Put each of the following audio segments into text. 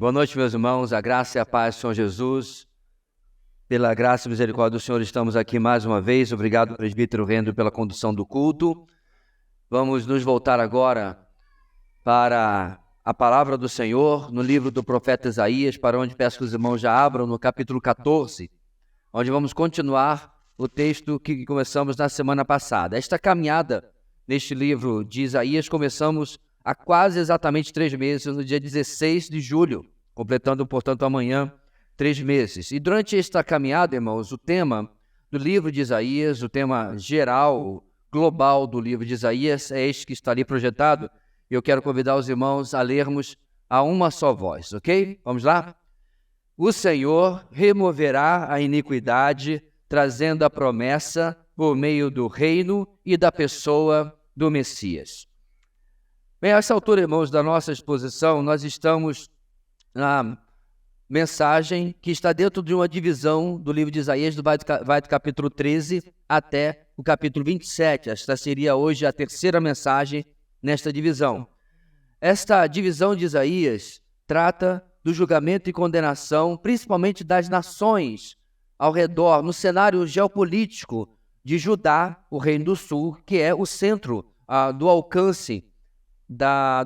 Boa noite, meus irmãos, a graça e a paz do Senhor Jesus. Pela graça e misericórdia do Senhor, estamos aqui mais uma vez. Obrigado, presbítero Rendo, pela condução do culto. Vamos nos voltar agora para a palavra do Senhor, no livro do profeta Isaías, para onde peço que os irmãos já abram, no capítulo 14, onde vamos continuar o texto que começamos na semana passada. Esta caminhada neste livro de Isaías começamos há quase exatamente 3 meses, no dia 16 de julho, completando, portanto, amanhã 3 meses. E durante esta caminhada, irmãos, o tema do livro de Isaías, o tema geral, global do livro de Isaías, é este que está ali projetado. E eu quero convidar os irmãos a lermos a uma só voz, ok? Vamos lá? O Senhor removerá a iniquidade, trazendo a promessa por meio do reino e da pessoa do Messias. Bem, a essa altura, irmãos, da nossa exposição, nós estamos na mensagem que está dentro de uma divisão do livro de Isaías, vai do capítulo 13 até o capítulo 27. Esta seria hoje a terceira mensagem nesta divisão. Esta divisão de Isaías trata do julgamento e condenação, principalmente das nações ao redor, no cenário geopolítico de Judá, o Reino do Sul, que é o centro do alcance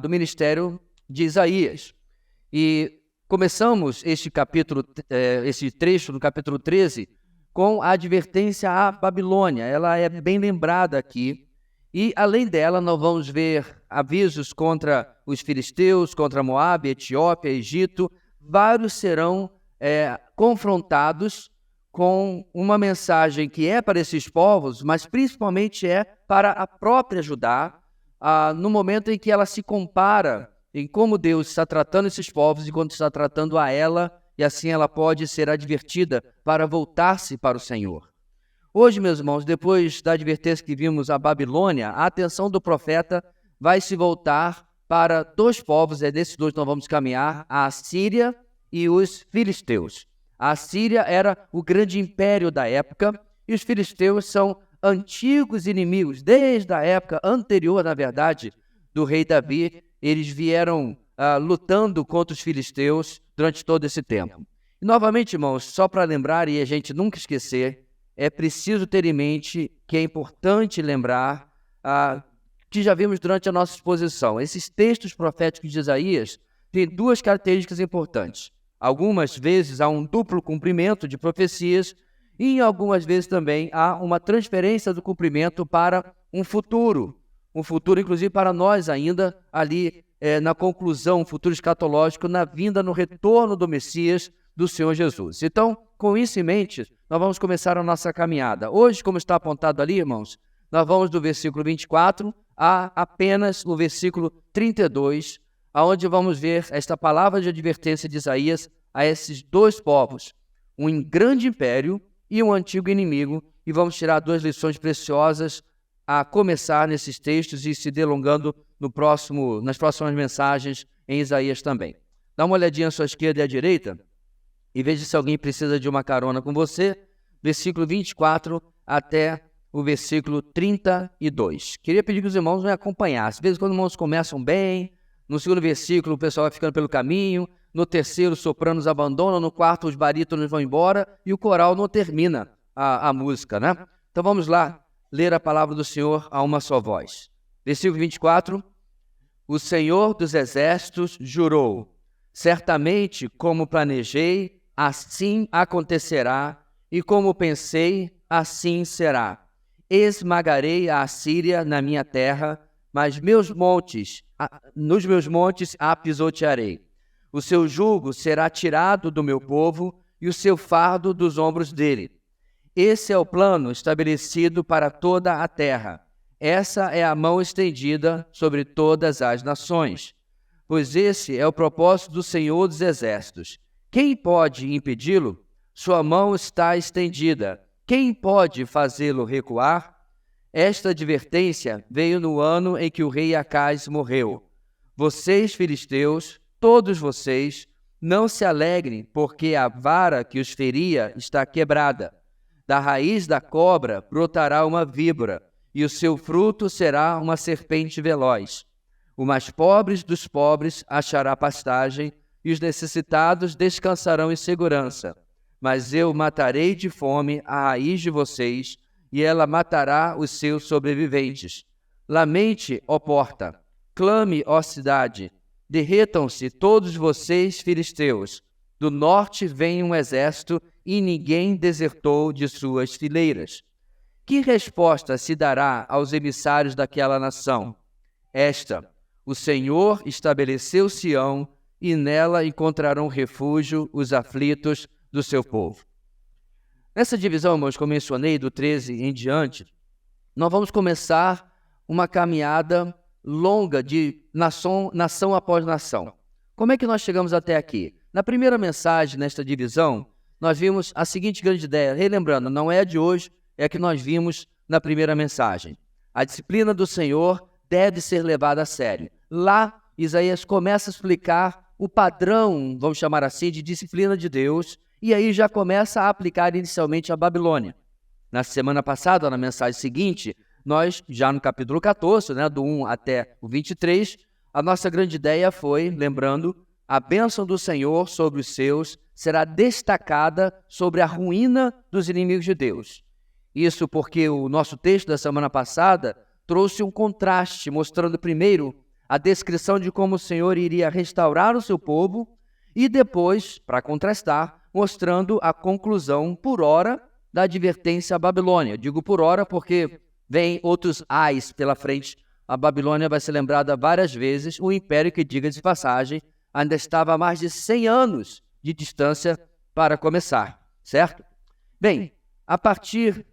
do ministério de Isaías. E começamos este trecho do capítulo 13 com a advertência à Babilônia. Ela é bem lembrada aqui. E, além dela, nós vamos ver avisos contra os filisteus, contra Moabe, Etiópia, Egito. Vários serão confrontados com uma mensagem que é para esses povos, mas principalmente é para a própria Judá, no momento em que ela se compara em como Deus está tratando esses povos e quando está tratando a ela, e assim ela pode ser advertida para voltar-se para o Senhor. Hoje, meus irmãos, depois da advertência que vimos à Babilônia, a atenção do profeta vai se voltar para 2 povos, é desses 2 que nós vamos caminhar, a Assíria e os filisteus. A Assíria era o grande império da época e os filisteus são antigos inimigos, desde a época anterior, na verdade, do rei Davi. Eles vieram lutando contra os filisteus durante todo esse tempo. E, novamente, irmãos, só para lembrar e a gente nunca esquecer, é preciso ter em mente que é importante lembrar que já vimos durante a nossa exposição. Esses textos proféticos de Isaías têm 2 características importantes. Algumas vezes há um duplo cumprimento de profecias e, algumas vezes, também há uma transferência do cumprimento para um futuro, inclusive, para nós ainda ali na conclusão, um futuro escatológico, na vinda, no retorno do Messias, do Senhor Jesus. Então, com isso em mente, nós vamos começar a nossa caminhada. Hoje, como está apontado ali, irmãos, nós vamos do versículo 24 a apenas o versículo 32, onde vamos ver esta palavra de advertência de Isaías a esses 2 povos, um grande império e um antigo inimigo, e vamos tirar 2 lições preciosas a começar nesses textos e se delongando nas próximas mensagens em Isaías também. Dá uma olhadinha à sua esquerda e à direita e veja se alguém precisa de uma carona com você, versículo 24 até o versículo 32. Queria pedir que os irmãos me acompanhassem. Às vezes, quando os irmãos começam bem, no segundo versículo o pessoal vai ficando pelo caminho, no terceiro os sopranos abandonam, no quarto os barítonos vão embora e o coral não termina a música, né? Então vamos lá ler a palavra do Senhor a uma só voz. Versículo 24. O Senhor dos Exércitos jurou: certamente como planejei, assim acontecerá, e como pensei, assim será. Esmagarei a Assíria na minha terra, mas nos meus montes a pisotearei. O seu jugo será tirado do meu povo e o seu fardo dos ombros dele. Esse é o plano estabelecido para toda a terra. Essa é a mão estendida sobre todas as nações. Pois esse é o propósito do Senhor dos Exércitos. Quem pode impedi-lo? Sua mão está estendida. Quem pode fazê-lo recuar? Esta advertência veio no ano em que o rei Acaz morreu. Vocês, filisteus, todos vocês, não se alegrem, porque a vara que os feria está quebrada. Da raiz da cobra brotará uma víbora, e o seu fruto será uma serpente veloz. O mais pobre dos pobres achará pastagem, e os necessitados descansarão em segurança. Mas eu matarei de fome a raiz de vocês, e ela matará os seus sobreviventes. Lamente, ó porta, clame, ó cidade, derretam-se todos vocês, filisteus. Do norte vem um exército, e ninguém desertou de suas fileiras. Que resposta se dará aos emissários daquela nação? Esta: o Senhor estabeleceu Sião, e nela encontrarão refúgio os aflitos do seu povo. Nessa divisão, irmãos, que eu mencionei, do 13 em diante, nós vamos começar uma caminhada longa de nação após nação. Como é que nós chegamos até aqui? Na primeira mensagem, nesta divisão, nós vimos a seguinte grande ideia. Relembrando, não é a de hoje, é a que nós vimos na primeira mensagem. A disciplina do Senhor deve ser levada a sério. Lá, Isaías começa a explicar o padrão, vamos chamar assim, de disciplina de Deus, e aí já começa a aplicar inicialmente a Babilônia. Na semana passada, na mensagem seguinte, nós, já no capítulo 14, do 1 até o 23, a nossa grande ideia foi, lembrando, a bênção do Senhor sobre os seus será destacada sobre a ruína dos inimigos de Deus. Isso porque o nosso texto da semana passada trouxe um contraste, mostrando primeiro a descrição de como o Senhor iria restaurar o seu povo e depois, para contrastar, mostrando a conclusão por hora da advertência à Babilônia. Digo por hora porque vem outros ais pela frente. A Babilônia vai ser lembrada várias vezes, um império que, diga de passagem, ainda estava a mais de 100 anos de distância para começar, certo? Bem, a partir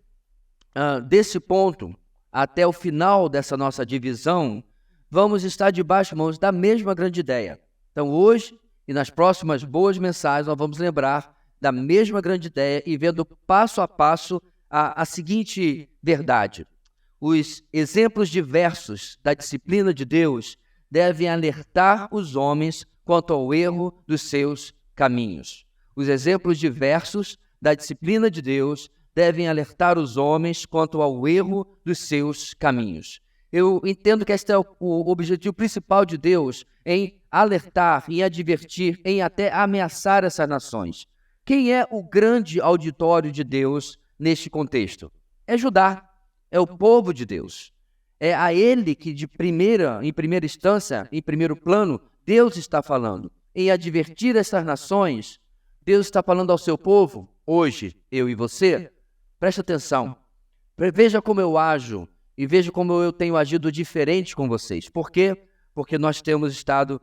desse ponto, até o final dessa nossa divisão, vamos estar debaixo, irmãos, da mesma grande ideia. Então, hoje e nas próximas boas mensagens, nós vamos lembrar da mesma grande ideia e vendo passo a passo a seguinte verdade. Os exemplos diversos da disciplina de Deus devem alertar os homens quanto ao erro dos seus caminhos. Os exemplos diversos da disciplina de Deus devem alertar os homens quanto ao erro dos seus caminhos. Eu entendo que este é o objetivo principal de Deus, em alertar, em advertir, em até ameaçar essas nações. Quem é o grande auditório de Deus neste contexto? É Judá, é o povo de Deus. É a ele que em primeira instância, em primeiro plano, Deus está falando. Em advertir essas nações, Deus está falando ao seu povo, hoje, eu e você. Preste atenção, veja como eu ajo e veja como eu tenho agido diferente com vocês. Por quê? Porque nós temos estado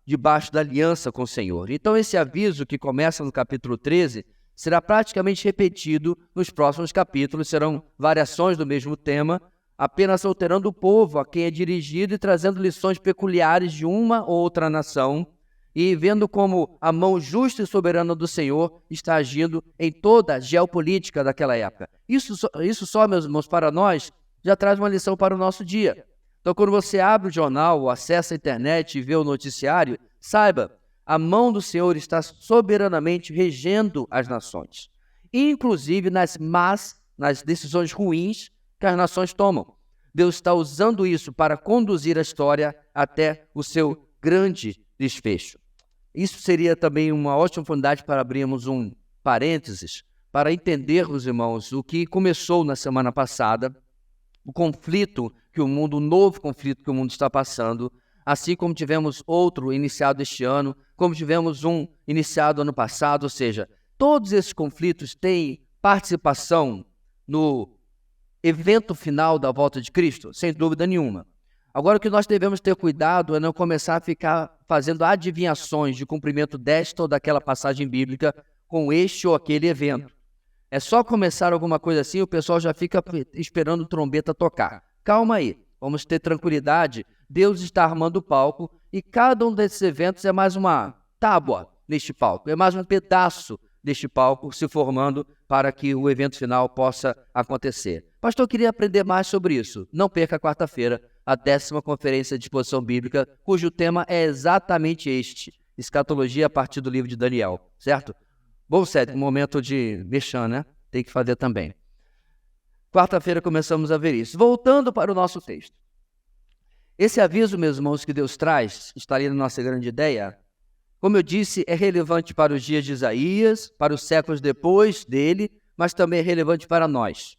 debaixo da aliança com o Senhor. Então esse aviso que começa no capítulo 13 será praticamente repetido nos próximos capítulos, serão variações do mesmo tema, apenas alterando o povo a quem é dirigido e trazendo lições peculiares de uma ou outra nação, e vendo como a mão justa e soberana do Senhor está agindo em toda a geopolítica daquela época. Isso só, meus irmãos, para nós, já traz uma lição para o nosso dia. Então, quando você abre o jornal, ou acessa a internet e vê o noticiário, saiba, a mão do Senhor está soberanamente regendo as nações, inclusive nas decisões ruins que as nações tomam. Deus está usando isso para conduzir a história até o seu grande desfecho. Isso seria também uma ótima oportunidade para abrirmos um parênteses, para entendermos, irmãos, o que começou na semana passada, o novo conflito que o mundo está passando, assim como tivemos outro iniciado este ano, como tivemos um iniciado ano passado, ou seja, todos esses conflitos têm participação no evento final da volta de Cristo, sem dúvida nenhuma. Agora, o que nós devemos ter cuidado é não começar a ficar fazendo adivinhações de cumprimento desta ou daquela passagem bíblica com este ou aquele evento. É só começar alguma coisa assim, o pessoal já fica esperando trombeta tocar. Calma aí, vamos ter tranquilidade. Deus está armando o palco e cada um desses eventos é mais uma tábua neste palco, é mais um pedaço deste palco se formando para que o evento final possa acontecer. Pastor, eu queria aprender mais sobre isso. Não perca quarta-feira, a 10ª Conferência de Exposição Bíblica, cujo tema é exatamente este, escatologia a partir do livro de Daniel, certo? Bom, certo, momento de mexer, né? Tem que fazer também. Quarta-feira começamos a ver isso. Voltando para o nosso texto. Esse aviso, meus irmãos, que Deus traz, está ali na nossa grande ideia, Como eu disse, é relevante para os dias de Isaías, para os séculos depois dele, mas também é relevante para nós.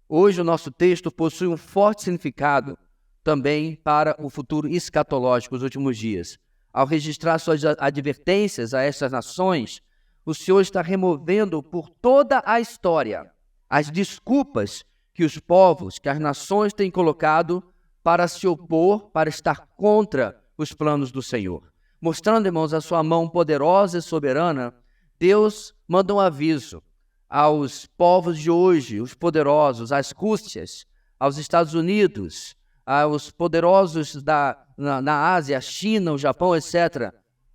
Hoje o nosso texto possui um forte significado também para o futuro escatológico, os últimos dias. Ao registrar suas advertências a estas nações, o Senhor está removendo por toda a história as desculpas que os povos, que as nações têm colocado para se opor, para estar contra os planos do Senhor. Mostrando, irmãos, a sua mão poderosa e soberana, Deus manda um aviso aos povos de hoje, os poderosos, às Rússias, aos Estados Unidos, aos poderosos na Ásia, a China, o Japão, etc.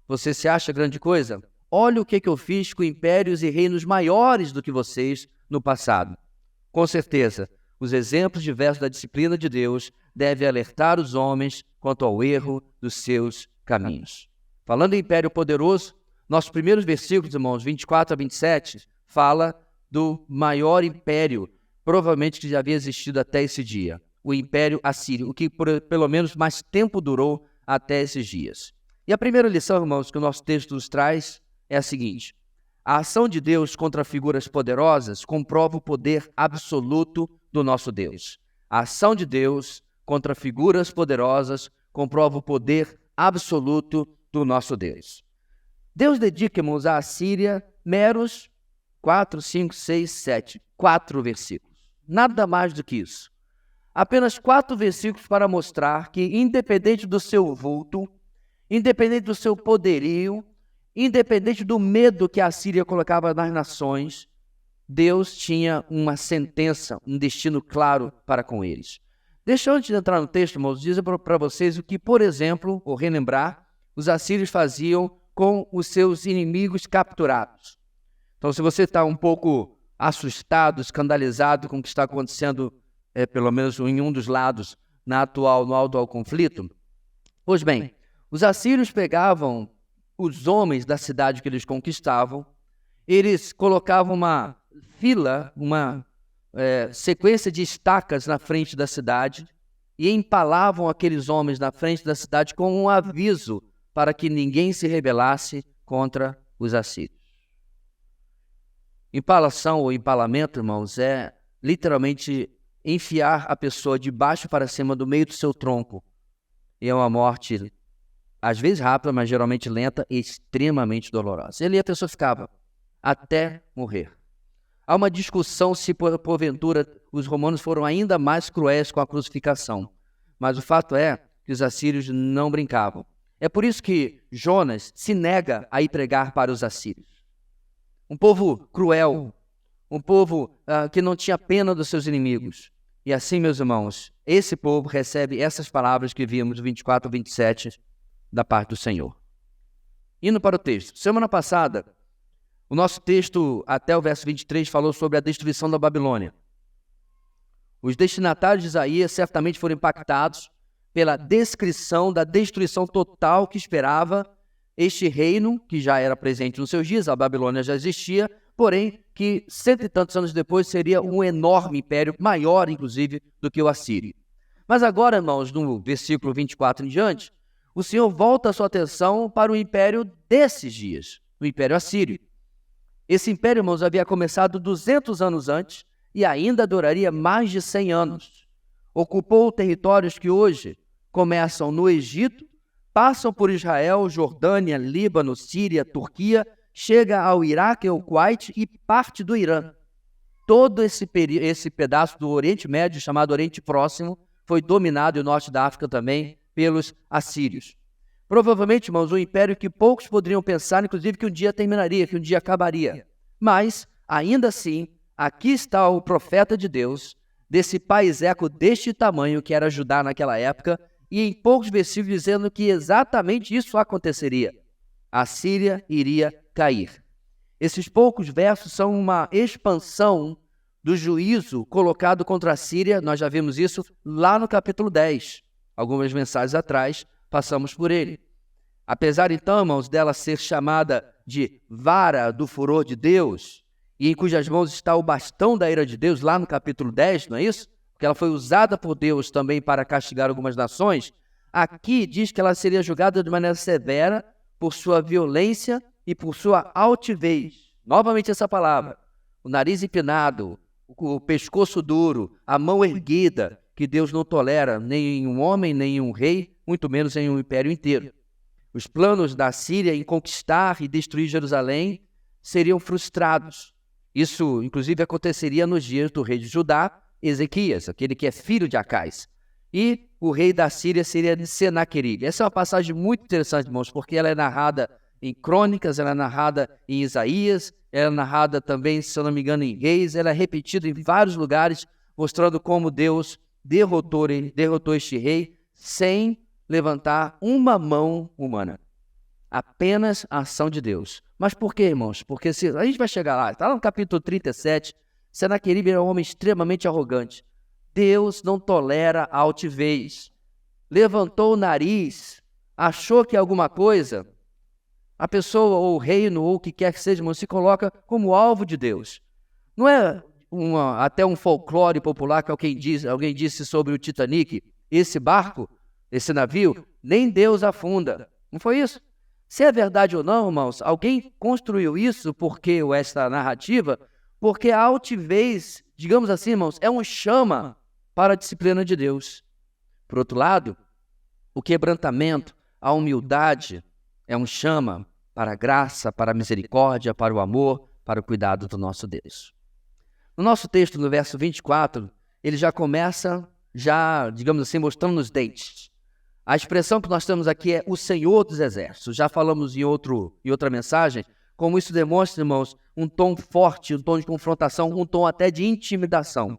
Você se acha grande coisa? Olha o que eu fiz com impérios e reinos maiores do que vocês no passado. Com certeza, os exemplos diversos da disciplina de Deus devem alertar os homens quanto ao erro dos seus caminhos. Falando em império poderoso, nossos primeiros versículos, irmãos, 24 a 27, fala do maior império, provavelmente que já havia existido até esse dia, o Império Assírio, o que pelo menos mais tempo durou até esses dias. E a primeira lição, irmãos, que o nosso texto nos traz é a seguinte: a ação de Deus contra figuras poderosas comprova o poder absoluto do nosso Deus. A ação de Deus contra figuras poderosas comprova o poder absoluto do nosso Deus. Deus dedica, irmãos, à Assíria meros 4, 5, 6, 7, 4 versículos. Nada mais do que isso. Apenas 4 versículos para mostrar que, independente do seu vulto, independente do seu poderio, independente do medo que a Assíria colocava nas nações, Deus tinha uma sentença, um destino claro para com eles. Deixa eu, antes de entrar no texto, irmãos, dizer para vocês o que, por exemplo, ou relembrar, os assírios faziam com os seus inimigos capturados. Então, se você está um pouco assustado, escandalizado com o que está acontecendo, pelo menos em um dos lados, no atual conflito, pois bem, os assírios pegavam os homens da cidade que eles conquistavam, eles colocavam uma fila, uma sequência de estacas na frente da cidade e empalavam aqueles homens na frente da cidade com um aviso para que ninguém se rebelasse contra os assírios. Empalação ou empalamento, irmãos, é literalmente enfiar a pessoa de baixo para cima do meio do seu tronco. E é uma morte, às vezes rápida, mas geralmente lenta e extremamente dolorosa. E ali a pessoa ficava até morrer. Há uma discussão se, porventura, os romanos foram ainda mais cruéis com a crucificação. Mas o fato é que os assírios não brincavam. É por isso que Jonas se nega a ir pregar para os assírios. Um povo cruel, um povo que não tinha pena dos seus inimigos. E assim, meus irmãos, esse povo recebe essas palavras que vimos no 24 e 27 da parte do Senhor. Indo para o texto. Semana passada, o nosso texto, até o verso 23, falou sobre a destruição da Babilônia. Os destinatários de Isaías certamente foram impactados pela descrição da destruição total que esperava este reino, que já era presente nos seus dias, a Babilônia já existia, porém que 100 e tantos anos depois seria um enorme império, maior inclusive do que o assírio. Mas agora, irmãos, no versículo 24 em diante, o Senhor volta a sua atenção para o império desses dias, o império assírio. Esse império, irmãos, havia começado 200 anos antes e ainda duraria mais de 100 anos. Ocupou territórios que hoje começam no Egito, passam por Israel, Jordânia, Líbano, Síria, Turquia, chega ao Iraque, ao Kuwait e parte do Irã. Todo esse pedaço do Oriente Médio, chamado Oriente Próximo, foi dominado, e o norte da África também, pelos assírios. Provavelmente, irmãos, um império que poucos poderiam pensar, inclusive, que um dia terminaria, que um dia acabaria. Mas, ainda assim, aqui está o profeta de Deus, desse país-eco deste tamanho, que era Judá naquela época, e em poucos versículos dizendo que exatamente isso aconteceria. A Síria iria cair. Esses poucos versos são uma expansão do juízo colocado contra a Síria. Nós já vimos isso lá no capítulo 10. Algumas mensagens atrás, passamos por ele. Apesar, então, irmãos, dela ser chamada de vara do furor de Deus, e em cujas mãos está o bastão da ira de Deus, lá no capítulo 10, não é isso? Porque ela foi usada por Deus também para castigar algumas nações. Aqui diz que ela seria julgada de maneira severa por sua violência e por sua altivez. Novamente essa palavra. O nariz empinado, o pescoço duro, a mão erguida, que Deus não tolera nem em um homem, nem em um rei, muito menos em um império inteiro. Os planos da Síria em conquistar e destruir Jerusalém seriam frustrados. Isso, inclusive, aconteceria nos dias do rei de Judá, Ezequias, aquele que é filho de Acais. E o rei da Síria seria Senaqueribe. Essa é uma passagem muito interessante, irmãos, porque ela é narrada em Crônicas, ela é narrada em Isaías, ela é narrada também, se eu não me engano, em Reis, ela é repetida em vários lugares, mostrando como Deus derrotou este rei sem levantar uma mão humana. Apenas a ação de Deus. Mas por quê, irmãos? Porque a gente vai chegar lá, está lá no capítulo 37, Senaqueribe era um homem extremamente arrogante. Deus não tolera a altivez. Levantou o nariz, achou que alguma coisa, a pessoa ou o reino ou o que quer que seja, irmão, se coloca como alvo de Deus. Não é até um folclore popular que alguém disse sobre o Titanic, esse barco, esse navio, nem Deus afunda. Não foi isso? Se é verdade ou não, irmãos, alguém construiu isso esta narrativa, porque a altivez, digamos assim, irmãos, é um chama para a disciplina de Deus. Por outro lado, o quebrantamento, a humildade, é um chama para a graça, para a misericórdia, para o amor, para o cuidado do nosso Deus. No nosso texto, no verso 24, ele já começa, digamos assim, mostrando os dentes. A expressão que nós temos aqui é o Senhor dos Exércitos. Já falamos em outra mensagem, como isso demonstra, irmãos, um tom forte, um tom de confrontação, um tom até de intimidação.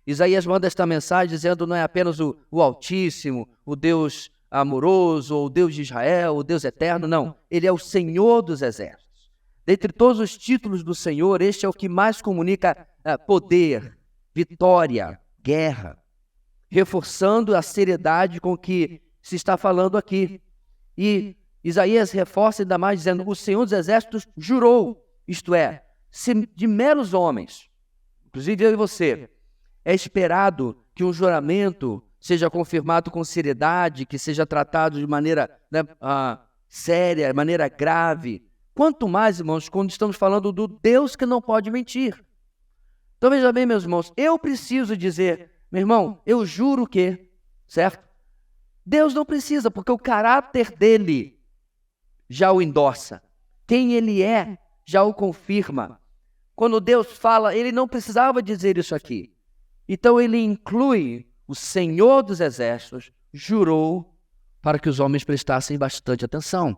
Isaías manda esta mensagem dizendo não é apenas o Altíssimo, o Deus amoroso, ou o Deus de Israel, o Deus eterno, não. Ele é o Senhor dos Exércitos. Dentre todos os títulos do Senhor, este é o que mais comunica poder, vitória, guerra, reforçando a seriedade com que se está falando aqui. E Isaías reforça ainda mais dizendo, o Senhor dos Exércitos jurou, isto é, se de meros homens, inclusive eu e você, é esperado que um juramento seja confirmado com seriedade, que seja tratado de maneira séria, de maneira grave. Quanto mais, irmãos, quando estamos falando do Deus que não pode mentir. Então veja bem, meus irmãos, eu preciso dizer, meu irmão, eu juro que, certo? Deus não precisa, porque o caráter dele já o endossa. Quem ele é já o confirma. Quando Deus fala, ele não precisava dizer isso aqui. Então ele inclui o Senhor dos Exércitos, jurou para que os homens prestassem bastante atenção.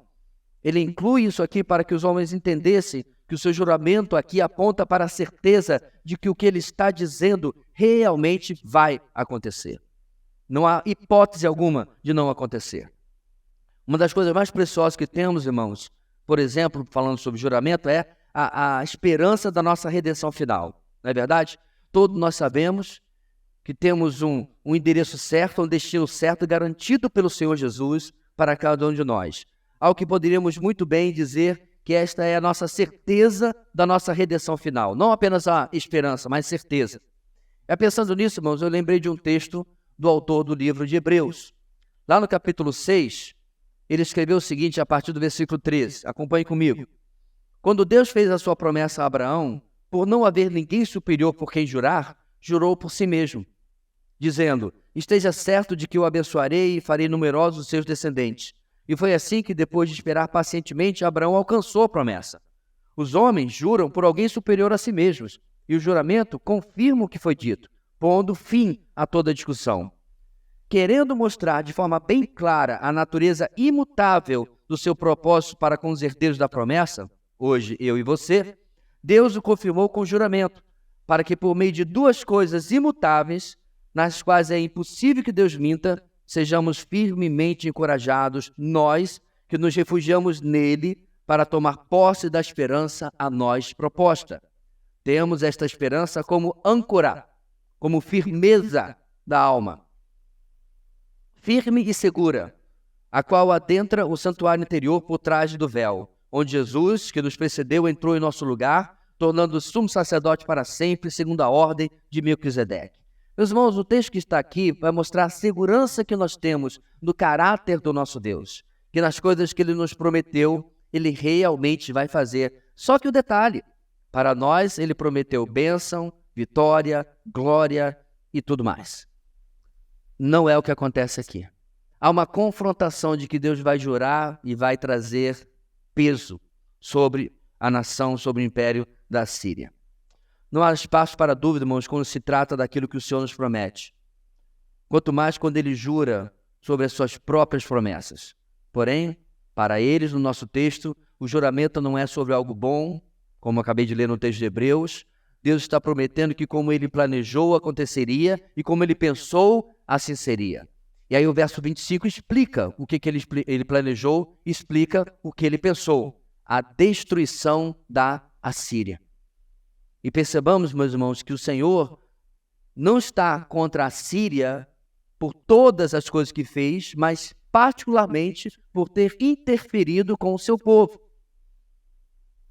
Ele inclui isso aqui para que os homens entendessem que o seu juramento aqui aponta para a certeza de que o que ele está dizendo realmente vai acontecer. Não há hipótese alguma de não acontecer. Uma das coisas mais preciosas que temos, irmãos, por exemplo, falando sobre juramento, é a esperança da nossa redenção final. Não é verdade? Todos nós sabemos que temos um endereço certo, um destino certo, garantido pelo Senhor Jesus para cada um de nós. Ao que poderíamos muito bem dizer que esta é a nossa certeza da nossa redenção final. Não apenas a esperança, mas certeza. Pensando nisso, irmãos, eu lembrei de um texto do autor do livro de Hebreus. Lá no capítulo 6, ele escreveu o seguinte a partir do versículo 13. Acompanhe comigo. Quando Deus fez a sua promessa a Abraão, por não haver ninguém superior por quem jurar, jurou por si mesmo, dizendo, esteja certo de que o abençoarei e farei numerosos os seus descendentes. E foi assim que, depois de esperar pacientemente, Abraão alcançou a promessa. Os homens juram por alguém superior a si mesmos, e o juramento confirma o que foi dito, pondo fim a toda discussão. Querendo mostrar de forma bem clara a natureza imutável do seu propósito para com os herdeiros da promessa, hoje eu e você, Deus o confirmou com juramento, para que por meio de duas coisas imutáveis, nas quais é impossível que Deus minta, sejamos firmemente encorajados, nós que nos refugiamos nele para tomar posse da esperança a nós proposta. Temos esta esperança como âncora, como firmeza da alma, firme e segura, a qual adentra o santuário interior por trás do véu, onde Jesus, que nos precedeu, entrou em nosso lugar, tornando-o sumo sacerdote para sempre, segundo a ordem de Melquisedeque. Meus irmãos, o texto que está aqui vai mostrar a segurança que nós temos no caráter do nosso Deus, que nas coisas que Ele nos prometeu, Ele realmente vai fazer. Só que o detalhe, para nós Ele prometeu bênção, vitória, glória e tudo mais. Não é o que acontece aqui. Há uma confrontação de que Deus vai jurar e vai trazer peso sobre a nação, sobre o império da Síria. Não há espaço para dúvida, irmãos, quando se trata daquilo que o Senhor nos promete. Quanto mais quando Ele jura sobre as suas próprias promessas. Porém, para eles, no nosso texto, o juramento não é sobre algo bom, como eu acabei de ler no texto de Hebreus. Deus está prometendo que como Ele planejou, aconteceria, e como Ele pensou, assim seria. E aí o verso 25 explica o que ele planejou, explica o que Ele pensou. A destruição da Assíria. E percebamos, meus irmãos, que o Senhor não está contra a Síria por todas as coisas que fez, mas particularmente por ter interferido com o seu povo.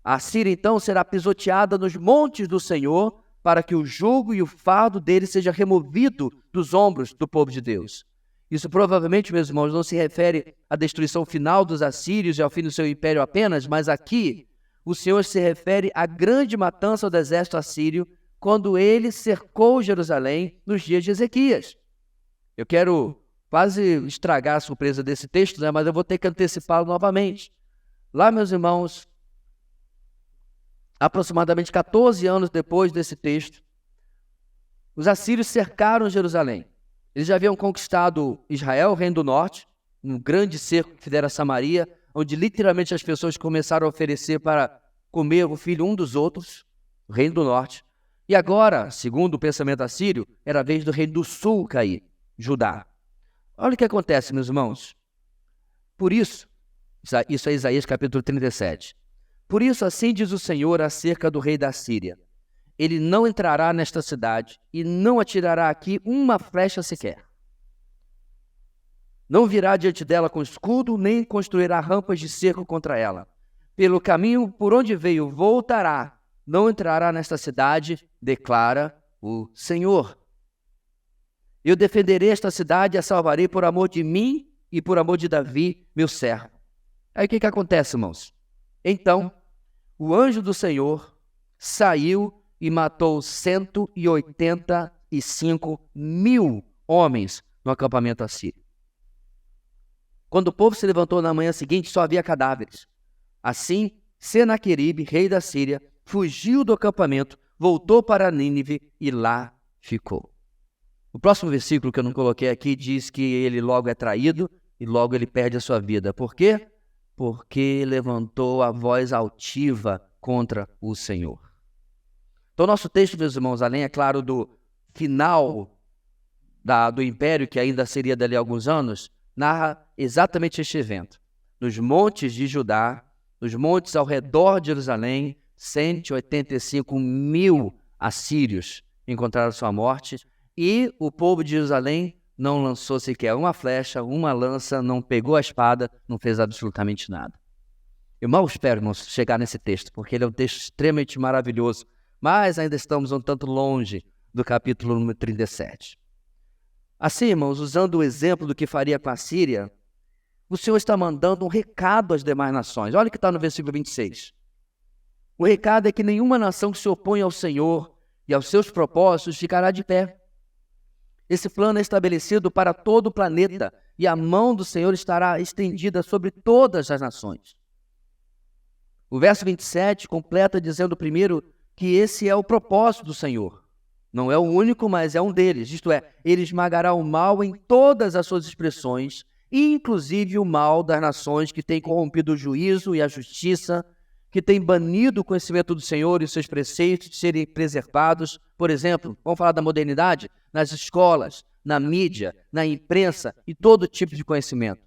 A Síria, então, será pisoteada nos montes do Senhor para que o jugo e o fardo dele seja removido dos ombros do povo de Deus. Isso provavelmente, meus irmãos, não se refere à destruição final dos assírios e ao fim do seu império apenas, mas aqui o Senhor se refere à grande matança do exército assírio quando ele cercou Jerusalém nos dias de Ezequias. Eu quero quase estragar a surpresa desse texto, mas eu vou ter que antecipá-lo novamente. Lá, meus irmãos, aproximadamente 14 anos depois desse texto, os assírios cercaram Jerusalém. Eles já haviam conquistado Israel, o reino do norte, um grande cerco que fizeram a Samaria, onde literalmente as pessoas começaram a oferecer para comer o filho um dos outros, o reino do norte. E agora, segundo o pensamento assírio, era a vez do reino do sul cair, Judá. Olha o que acontece, meus irmãos. Por isso é Isaías capítulo 37. Por isso, assim diz o Senhor acerca do rei da Síria: ele não entrará nesta cidade e não atirará aqui uma flecha sequer. Não virá diante dela com escudo, nem construirá rampas de cerco contra ela. Pelo caminho por onde veio, voltará. Não entrará nesta cidade, declara o Senhor. Eu defenderei esta cidade e a salvarei por amor de mim e por amor de Davi, meu servo. Aí o que acontece, irmãos? Então, o anjo do Senhor saiu e matou 185.000 homens no acampamento assírio. Quando o povo se levantou na manhã seguinte, só havia cadáveres. Assim, Senaqueribe, rei da Síria, fugiu do acampamento, voltou para Nínive e lá ficou. O próximo versículo que eu não coloquei aqui diz que ele logo é traído e logo ele perde a sua vida. Por quê? Porque levantou a voz altiva contra o Senhor. Então, nosso texto, meus irmãos, além, é claro, do final do império, que ainda seria dali a alguns anos, narra exatamente este evento. Nos montes de Judá, nos montes ao redor de Jerusalém, 185.000 assírios encontraram sua morte e o povo de Jerusalém não lançou sequer uma flecha, uma lança, não pegou a espada, não fez absolutamente nada. Eu mal espero, irmãos, chegar nesse texto, porque ele é um texto extremamente maravilhoso, mas ainda estamos um tanto longe do capítulo número 37. Assim, irmãos, usando o exemplo do que faria com a Síria, o Senhor está mandando um recado às demais nações. Olha o que está no versículo 26. O recado é que nenhuma nação que se opõe ao Senhor e aos seus propósitos ficará de pé. Esse plano é estabelecido para todo o planeta e a mão do Senhor estará estendida sobre todas as nações. O verso 27 completa dizendo primeiro que esse é o propósito do Senhor. Não é o único, mas é um deles. Isto é, ele esmagará o mal em todas as suas expressões, inclusive o mal das nações que têm corrompido o juízo e a justiça, que têm banido o conhecimento do Senhor e seus preceitos de serem preservados. Por exemplo, vamos falar da modernidade? Nas escolas, na mídia, na imprensa e todo tipo de conhecimento.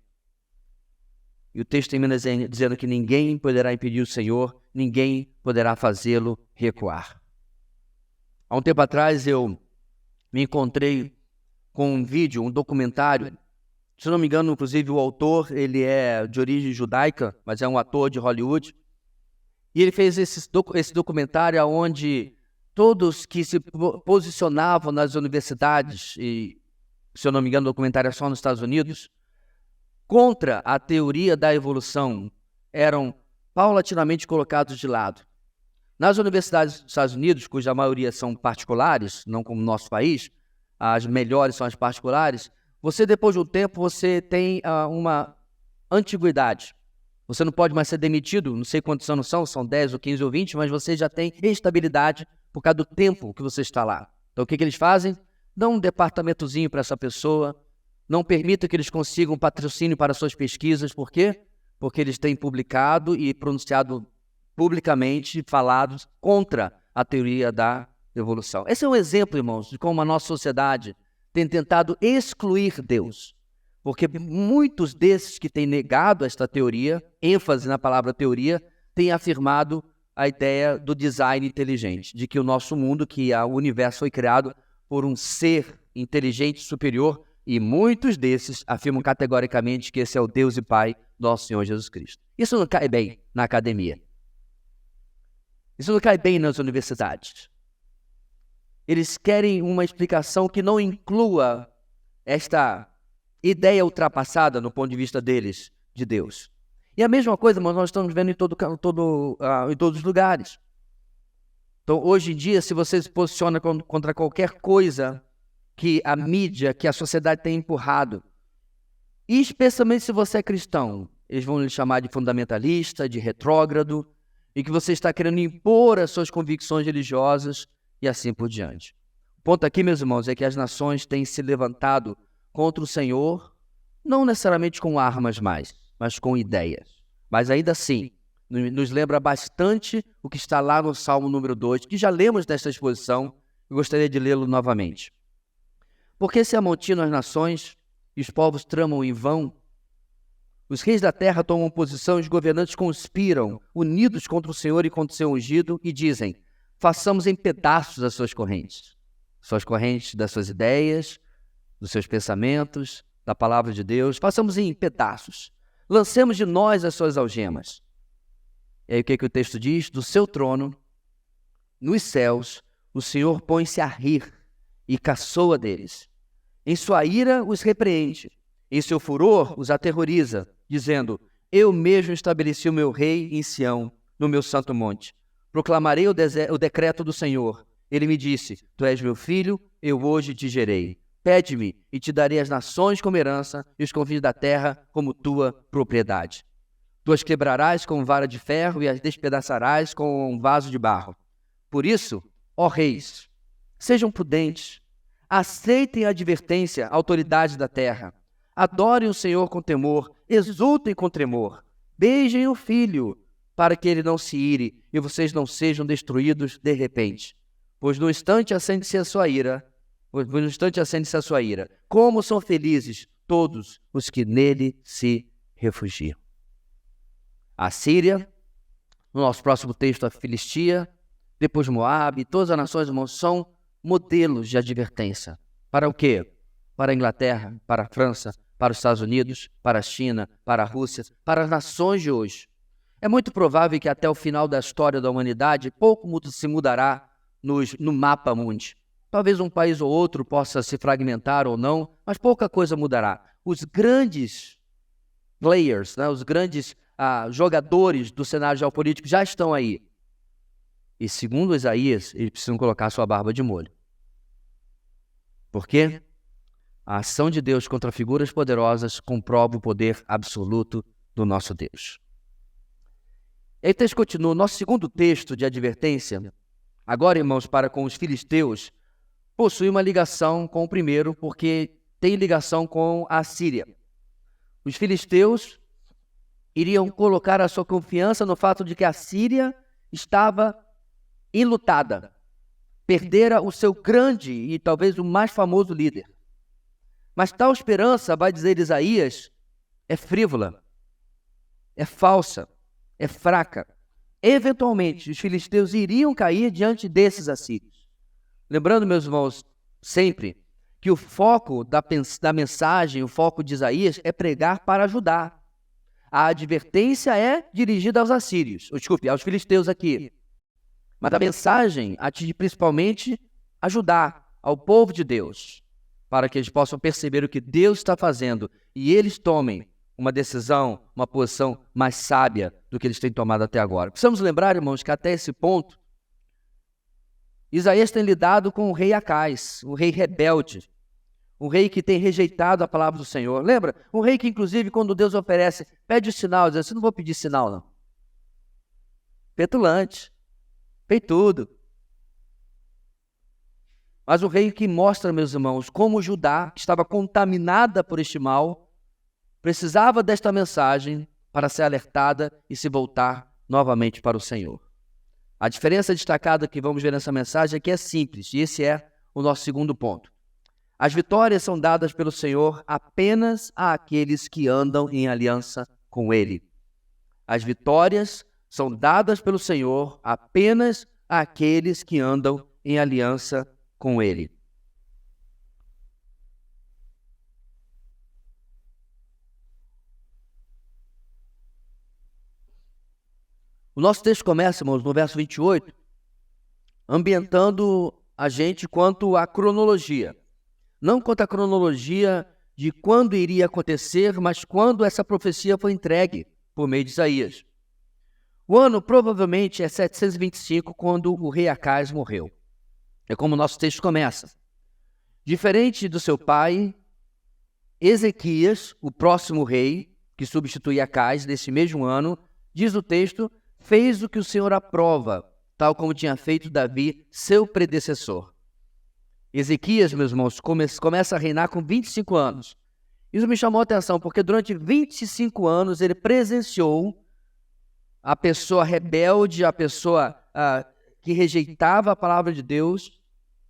E o texto termina dizendo que ninguém poderá impedir o Senhor, ninguém poderá fazê-lo recuar. Há um tempo atrás eu me encontrei com um vídeo, um documentário. Se não me engano, inclusive o autor, ele é de origem judaica, mas é um ator de Hollywood. E ele fez esse documentário onde todos que se posicionavam nas universidades, e se eu não me engano o documentário é só nos Estados Unidos, contra a teoria da evolução eram paulatinamente colocados de lado. Nas universidades dos Estados Unidos, cuja maioria são particulares, não como no nosso país, as melhores são as particulares, depois de um tempo, você tem uma antiguidade. Você não pode mais ser demitido, não sei quantos anos são 10 ou 15 ou 20, mas você já tem estabilidade por causa do tempo que você está lá. Então, o que eles fazem? Dão um departamentozinho para essa pessoa, não permitam que eles consigam patrocínio para suas pesquisas. Por quê? Porque eles têm publicado e pronunciado publicamente, falado contra a teoria da evolução. Esse é um exemplo, irmãos, de como a nossa sociedade tem tentado excluir Deus. Porque muitos desses que têm negado esta teoria, ênfase na palavra teoria, têm afirmado a ideia do design inteligente, de que o nosso mundo, que o universo foi criado por um ser inteligente superior, e muitos desses afirmam categoricamente que esse é o Deus e Pai, nosso Senhor Jesus Cristo. Isso não cai bem na academia. Isso não cai bem nas universidades. Eles querem uma explicação que não inclua esta ideia ultrapassada, no ponto de vista deles, de Deus. E a mesma coisa, mas nós estamos vendo em todos os lugares. Então, hoje em dia, se você se posiciona contra qualquer coisa que a mídia, que a sociedade tem empurrado, e especialmente se você é cristão, eles vão lhe chamar de fundamentalista, de retrógrado, e que você está querendo impor as suas convicções religiosas e assim por diante. O ponto aqui, meus irmãos, é que as nações têm se levantado contra o Senhor, não necessariamente com armas mais, mas com ideias. Mas ainda assim, nos lembra bastante o que está lá no Salmo número 2, que já lemos nesta exposição, e gostaria de lê-lo novamente. Porque se amontinam as nações e os povos tramam em vão, os reis da terra tomam posição e os governantes conspiram, unidos contra o Senhor e contra o seu ungido, e dizem: façamos em pedaços as suas correntes das suas ideias, dos seus pensamentos, da palavra de Deus, façamos em pedaços, lancemos de nós as suas algemas. E aí o que o texto diz? Do seu trono, nos céus, o Senhor põe-se a rir e caçoa deles. Em sua ira os repreende, em seu furor os aterroriza, dizendo: eu mesmo estabeleci o meu rei em Sião, no meu santo monte. Proclamarei o decreto do Senhor. Ele me disse: tu és meu filho, eu hoje te gerei. Pede-me e te darei as nações como herança e os confins da terra como tua propriedade. Tu as quebrarás com vara de ferro e as despedaçarás com um vaso de barro. Por isso, ó reis, sejam prudentes, aceitem a advertência, autoridade da terra. Adorem o Senhor com temor, exultem com tremor. Beijem o Filho, para que ele não se ire e vocês não sejam destruídos de repente. Pois no instante acende-se a sua ira. Como são felizes todos os que nele se refugiam. A Síria, no nosso próximo texto, a Filistia, depois Moabe, todas as nações, irmãos, são modelos de advertência. Para o quê? Para a Inglaterra, para a França, para os Estados Unidos, para a China, para a Rússia, para as nações de hoje. É muito provável que até o final da história da humanidade, pouco se mudará no mapa mundi. Talvez um país ou outro possa se fragmentar ou não, mas pouca coisa mudará. Os grandes players, os grandes jogadores do cenário geopolítico já estão aí. E segundo Isaías, eles precisam colocar sua barba de molho. Por quê? A ação de Deus contra figuras poderosas comprova o poder absoluto do nosso Deus. E aí o texto continua. Nosso segundo texto de advertência, agora, irmãos, para com os filisteus, possui uma ligação com o primeiro, porque tem ligação com a Síria. Os filisteus iriam colocar a sua confiança no fato de que a Síria estava enlutada, perdera o seu grande e talvez o mais famoso líder. Mas tal esperança, vai dizer Isaías, é frívola, é falsa, é fraca. Eventualmente, os filisteus iriam cair diante desses assírios. Lembrando, meus irmãos, sempre que o foco da mensagem, o foco de Isaías é pregar para ajudar. A advertência é dirigida aos assírios, aos filisteus aqui. Mas a mensagem atinge principalmente ajudar ao povo de Deus, para que eles possam perceber o que Deus está fazendo e eles tomem uma decisão, uma posição mais sábia do que eles têm tomado até agora. Precisamos lembrar, irmãos, que até esse ponto, Isaías tem lidado com o rei Acais, o rei rebelde, um rei que tem rejeitado a palavra do Senhor. Lembra? Um rei que, inclusive, quando Deus oferece, pede o sinal, diz assim, não vou pedir sinal, não. Petulante, fez tudo. Mas o rei que mostra, meus irmãos, como Judá, que estava contaminada por este mal, precisava desta mensagem para ser alertada e se voltar novamente para o Senhor. A diferença destacada que vamos ver nessa mensagem é que é simples, e esse é o nosso segundo ponto. As vitórias são dadas pelo Senhor apenas àqueles que andam em aliança com Ele. As vitórias são dadas pelo Senhor apenas àqueles que andam em aliança com Ele. O nosso texto começa, irmãos, no verso 28, ambientando a gente quanto à cronologia. Não quanto à cronologia de quando iria acontecer, mas quando essa profecia foi entregue por meio de Isaías. O ano provavelmente é 725, quando o rei Acais morreu. É como o nosso texto começa. Diferente do seu pai, Ezequias, o próximo rei, que substitui Acais nesse mesmo ano, diz o texto, fez o que o Senhor aprova, tal como tinha feito Davi, seu predecessor. Ezequias, meus irmãos, começa a reinar com 25 anos. Isso me chamou a atenção, porque durante 25 anos ele presenciou a pessoa rebelde, a pessoa que rejeitava a palavra de Deus,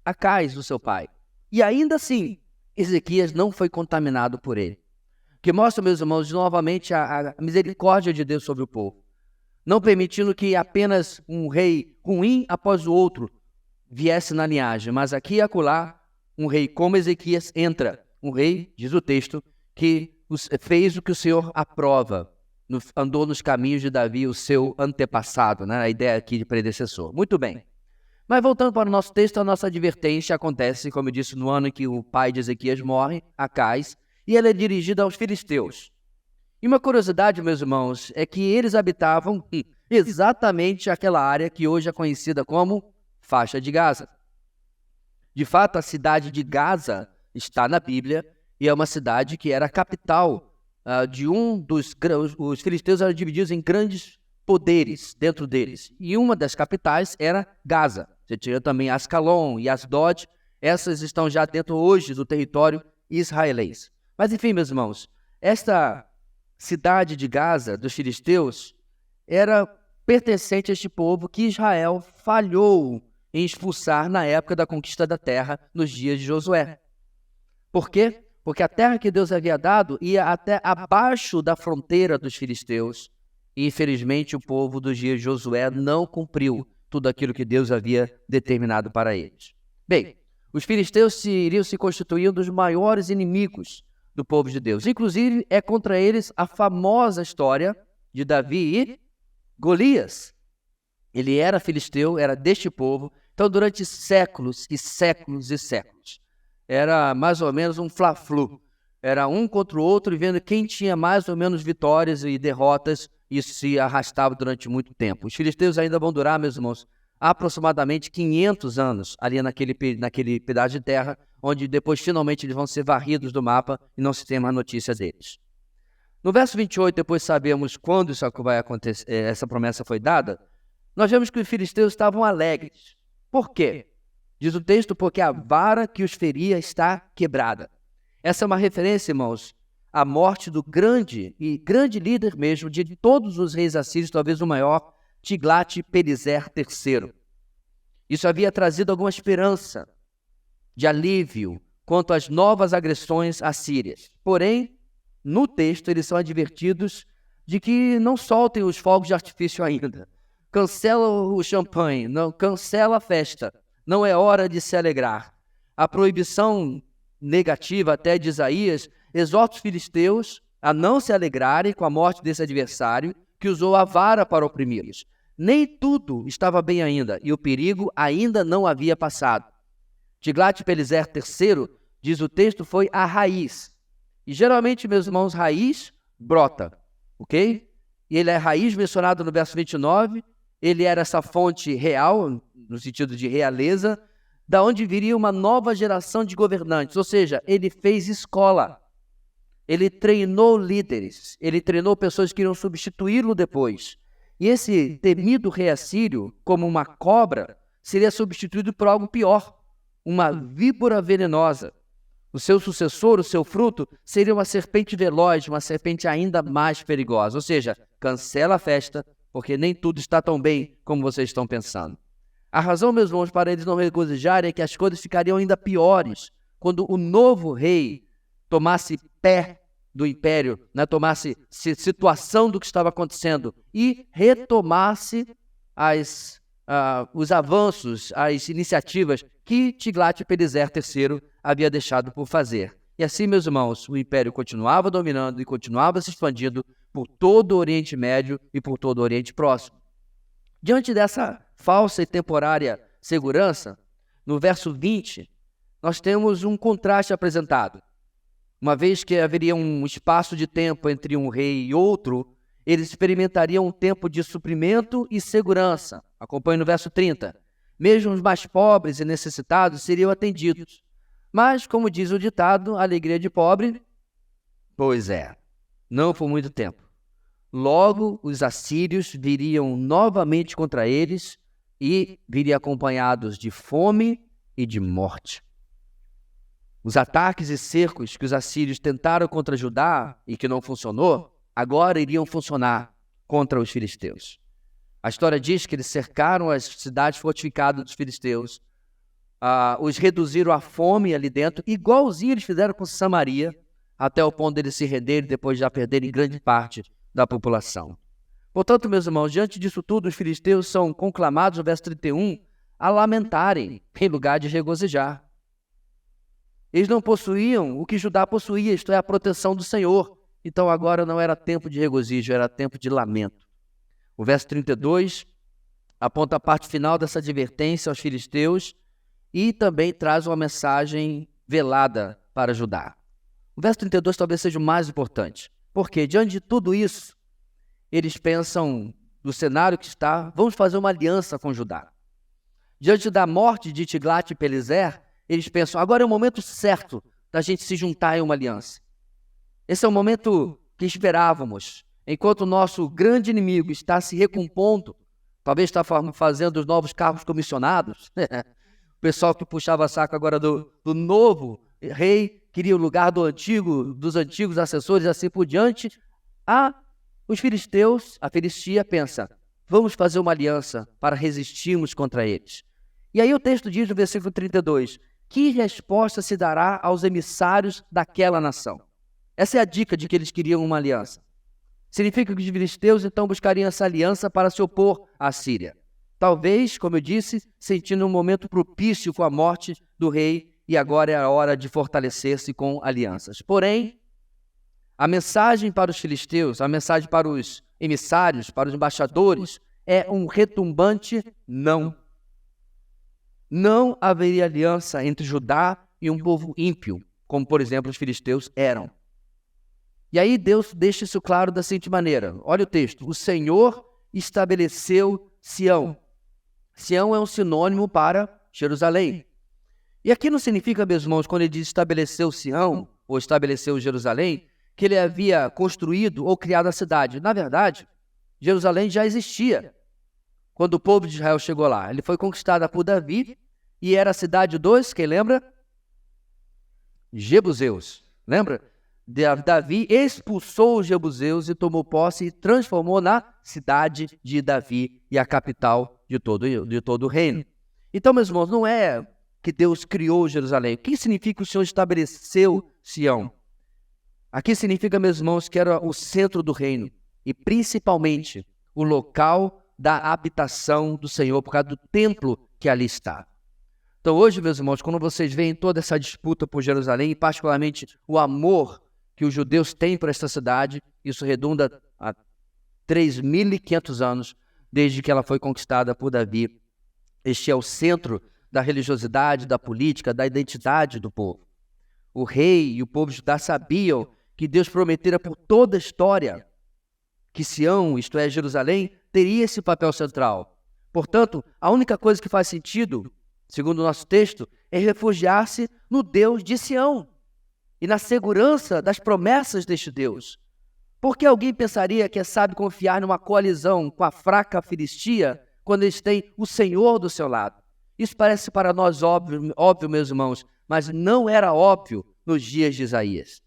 Acais, o seu pai. E ainda assim, Ezequias não foi contaminado por ele. O que mostra, meus irmãos, novamente a misericórdia de Deus sobre o povo. Não permitindo que apenas um rei ruim após o outro viesse na linhagem, mas aqui e acolá, um rei como Ezequias entra. Um rei, diz o texto, que fez o que o Senhor aprova, andou nos caminhos de Davi, o seu antepassado, né? A ideia aqui de predecessor. Muito bem. Mas voltando para o nosso texto, a nossa advertência acontece, como eu disse, no ano em que o pai de Ezequias morre, Acais, e ela é dirigida aos filisteus. E uma curiosidade, meus irmãos, é que eles habitavam exatamente aquela área que hoje é conhecida como faixa de Gaza. De fato, a cidade de Gaza está na Bíblia e é uma cidade que era a capital de um dos... Os filisteus eram divididos em grandes poderes dentro deles. E uma das capitais era Gaza. Você tinha também Ascalon e Asdod. Essas estão já dentro hoje do território israelense. Mas enfim, meus irmãos, esta cidade de Gaza, dos filisteus, era pertencente a este povo que Israel falhou em expulsar na época da conquista da terra, nos dias de Josué. Por quê? Porque a terra que Deus havia dado ia até abaixo da fronteira dos filisteus. E, infelizmente, o povo dos dias de Josué não cumpriu tudo aquilo que Deus havia determinado para eles. Bem, os filisteus iriam se constituir um dos maiores inimigos do povo de Deus. Inclusive, é contra eles a famosa história de Davi e Golias. Ele era filisteu, era deste povo. Então, durante séculos e séculos e séculos, era mais ou menos um fla-flu. Era um contra o outro, e vendo quem tinha mais ou menos vitórias e derrotas, isso se arrastava durante muito tempo. Os filisteus ainda vão durar, meus irmãos, aproximadamente 500 anos ali naquele pedaço de terra, onde depois finalmente eles vão ser varridos do mapa e não se tem mais notícia deles. No verso 28, depois sabemos quando isso vai acontecer, essa promessa foi dada, nós vemos que os filisteus estavam alegres. Por quê? Diz o texto, porque a vara que os feria está quebrada. Essa é uma referência, irmãos, à morte do grande líder mesmo de todos os reis assírios, talvez o maior, Tiglat-Pileser III. Isso havia trazido alguma esperança de alívio quanto às novas agressões assírias. Porém, no texto, eles são advertidos de que não soltem os fogos de artifício ainda. Cancela o champanhe, não, cancela a festa. Não é hora de se alegrar. A proibição negativa até de Isaías exorta os filisteus a não se alegrarem com a morte desse adversário que usou a vara para oprimi-los. Nem tudo estava bem ainda e o perigo ainda não havia passado. Tiglat-Pileser III, diz o texto, foi a raiz. E geralmente, meus irmãos, raiz brota, ok? E ele é raiz mencionado no verso 29, ele era essa fonte real, no sentido de realeza, da onde viria uma nova geração de governantes, ou seja, ele fez escola, ele treinou líderes, ele treinou pessoas que iriam substituí-lo depois. E esse temido rei assírio, como uma cobra, seria substituído por algo pior, uma víbora venenosa. O seu sucessor, o seu fruto, seria uma serpente veloz, uma serpente ainda mais perigosa. Ou seja, cancela a festa, porque nem tudo está tão bem como vocês estão pensando. A razão, meus irmãos, para eles não regozijarem é que as coisas ficariam ainda piores quando o novo rei tomasse pé do império, né, tomasse situação do que estava acontecendo e retomasse os avanços, as iniciativas que Tiglat-Pileser III havia deixado por fazer. E assim, meus irmãos, o império continuava dominando e continuava se expandindo por todo o Oriente Médio e por todo o Oriente Próximo. Diante dessa falsa e temporária segurança, no verso 20, nós temos um contraste apresentado. Uma vez que haveria um espaço de tempo entre um rei e outro, eles experimentariam um tempo de suprimento e segurança. Acompanhe no verso 30. Mesmo os mais pobres e necessitados seriam atendidos. Mas, como diz o ditado, a alegria de pobre, pois é, não por muito tempo. Logo, os assírios viriam novamente contra eles e viriam acompanhados de fome e de morte. Os ataques e cercos que os assírios tentaram contra Judá e que não funcionou, agora iriam funcionar contra os filisteus. A história diz que eles cercaram as cidades fortificadas dos filisteus, os reduziram à fome ali dentro, igualzinho eles fizeram com Samaria, até o ponto deles se renderem depois de já perderem grande parte da população. Portanto, meus irmãos, diante disso tudo, os filisteus são conclamados, no verso 31, a lamentarem em lugar de regozijar. Eles não possuíam o que Judá possuía, isto é, a proteção do Senhor. Então agora não era tempo de regozijo, era tempo de lamento. O verso 32 aponta a parte final dessa advertência aos filisteus e também traz uma mensagem velada para Judá. O verso 32 talvez seja o mais importante, porque diante de tudo isso, eles pensam no cenário que está, vamos fazer uma aliança com Judá. Diante da morte de Tiglat-Pileser, eles pensam, agora é o momento certo da gente se juntar em uma aliança. Esse é o momento que esperávamos, enquanto o nosso grande inimigo está se recompondo, talvez está fazendo os novos carros comissionados, o pessoal que puxava saco agora do novo rei, queria o lugar dos antigos assessores, assim por diante, os filisteus, a Filistia pensa, vamos fazer uma aliança para resistirmos contra eles. E aí o texto diz no versículo 32, que resposta se dará aos emissários daquela nação? Essa é a dica de que eles queriam uma aliança. Significa que os filisteus então buscariam essa aliança para se opor à Síria. Talvez, como eu disse, sentindo um momento propício com a morte do rei e agora é a hora de fortalecer-se com alianças. Porém, a mensagem para os filisteus, a mensagem para os emissários, para os embaixadores, é um retumbante não. Não haveria aliança entre Judá e um povo ímpio, como, por exemplo, os filisteus eram. E aí Deus deixa isso claro da seguinte maneira. Olha o texto. O Senhor estabeleceu Sião. Sião é um sinônimo para Jerusalém. E aqui não significa, meus irmãos, quando ele diz estabeleceu Sião, ou estabeleceu Jerusalém, que ele havia construído ou criado a cidade. Na verdade, Jerusalém já existia quando o povo de Israel chegou lá. Ele foi conquistada por Davi e era a cidade dos, quem lembra? Jebuseus. Lembra? Davi expulsou os jebuseus e tomou posse e transformou na cidade de Davi e a capital de todo o reino. Então, meus irmãos, não é que Deus criou Jerusalém. O que significa que o Senhor estabeleceu Sião? Aqui significa, meus irmãos, que era o centro do reino e principalmente o local da habitação do Senhor por causa do templo que ali está. Então hoje, meus irmãos, quando vocês veem toda essa disputa por Jerusalém e particularmente o amor que os judeus têm por esta cidade, isso redunda a 3.500 anos desde que ela foi conquistada por Davi. Este é o centro da religiosidade, da política, da identidade do povo. O rei e o povo de Judá sabiam que Deus prometera por toda a história, que Sião, isto é, Jerusalém, teria esse papel central. Portanto, a única coisa que faz sentido, segundo o nosso texto, é refugiar-se no Deus de Sião e na segurança das promessas deste Deus. Por que alguém pensaria que é sábio confiar numa coalizão com a fraca Filistia quando eles têm o Senhor do seu lado? Isso parece para nós óbvio, meus irmãos, mas não era óbvio nos dias de Isaías.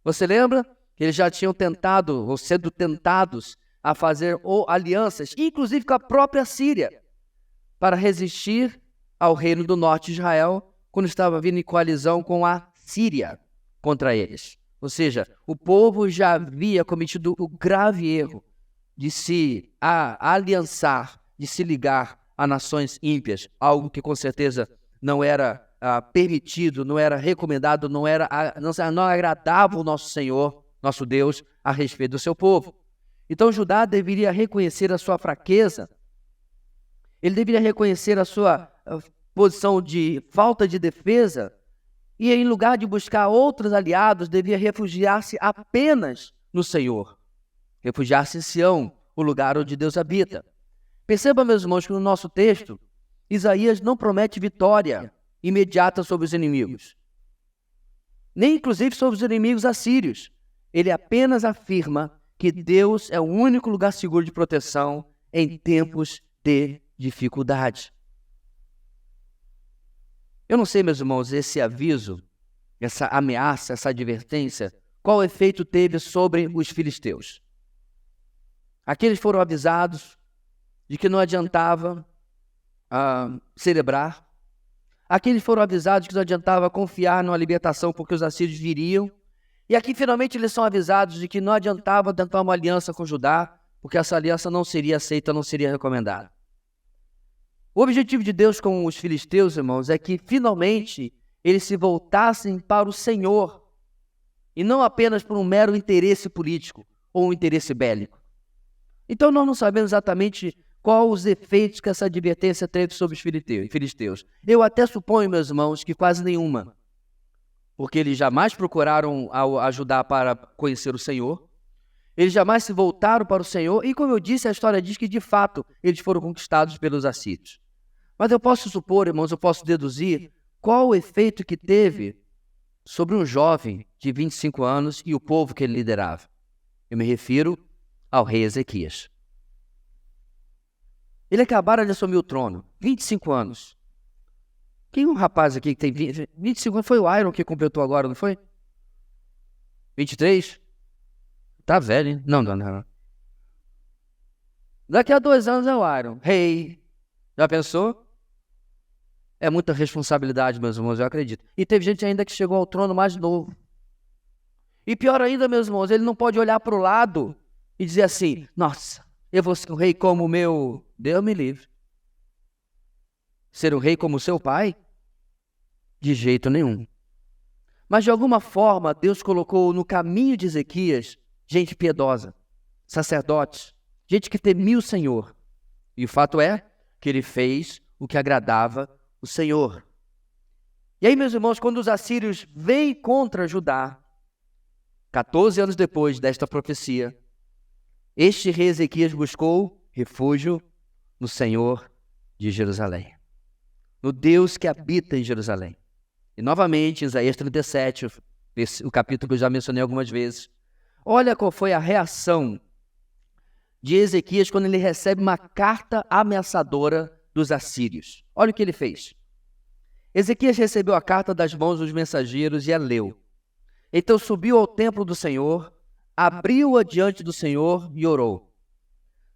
Você lembra que eles já tinham tentado, ou sendo tentados, a fazer alianças, inclusive com a própria Síria, para resistir ao reino do norte de Israel, quando estava vindo em coalizão com a Síria contra eles. Ou seja, o povo já havia cometido o grave erro de se aliançar, de se ligar a nações ímpias, algo que com certeza não era permitido, não era recomendado, não agradava o nosso Senhor, nosso Deus, a respeito do seu povo. Então Judá deveria reconhecer a sua fraqueza, ele deveria reconhecer a sua posição de falta de defesa, e em lugar de buscar outros aliados, devia refugiar-se apenas no Senhor. Refugiar-se em Sião, o lugar onde Deus habita. Perceba, meus irmãos, que no nosso texto, Isaías não promete vitória imediata sobre os inimigos, nem inclusive sobre os inimigos assírios. Ele apenas afirma que Deus é o único lugar seguro de proteção em tempos de dificuldade. Eu não sei, meus irmãos, esse aviso, essa ameaça, essa advertência, qual efeito teve sobre os filisteus. Aqueles foram avisados de que não adiantava celebrar. Aqueles foram avisados que não adiantava confiar numa libertação porque os assírios viriam. E aqui, finalmente, eles são avisados de que não adiantava tentar uma aliança com Judá, porque essa aliança não seria aceita, não seria recomendada. O objetivo de Deus com os filisteus, irmãos, é que, finalmente, eles se voltassem para o Senhor, e não apenas por um mero interesse político ou um interesse bélico. Então, nós não sabemos exatamente quais os efeitos que essa advertência teve sobre os filisteus. Eu até suponho, meus irmãos, que quase nenhuma, porque eles jamais procuraram ajudar para conhecer o Senhor, eles jamais se voltaram para o Senhor, e como eu disse, a história diz que, de fato, eles foram conquistados pelos assírios. Mas eu posso supor, irmãos, eu posso deduzir qual o efeito que teve sobre um jovem de 25 anos e o povo que ele liderava. Eu me refiro ao rei Ezequias. Ele acabara de assumir o trono, 25 anos. Quem é um rapaz aqui que tem 25 anos? Foi o Iron que completou agora, não foi? 23? Tá velho, hein? Não. Daqui a 2 anos é o Iron. Rei. Já pensou? É muita responsabilidade, meus irmãos, eu acredito. E teve gente ainda que chegou ao trono mais novo. E pior ainda, meus irmãos, ele não pode olhar para o lado e dizer assim, nossa, eu vou ser um rei como o meu... Deus me livre. Ser um rei como o seu pai? De jeito nenhum. Mas de alguma forma, Deus colocou no caminho de Ezequias gente piedosa, sacerdotes, gente que temia o Senhor. E o fato é que ele fez o que agradava o Senhor. E aí, meus irmãos, quando os assírios vêm contra Judá, 14 anos depois desta profecia, este rei Ezequias buscou refúgio no Senhor de Jerusalém, no Deus que habita em Jerusalém. E novamente, em Isaías 37, o capítulo que eu já mencionei algumas vezes, olha qual foi a reação de Ezequias quando ele recebe uma carta ameaçadora dos assírios. Olha o que ele fez. Ezequias recebeu a carta das mãos dos mensageiros e a leu. Então subiu ao templo do Senhor, abriu-a diante do Senhor e orou.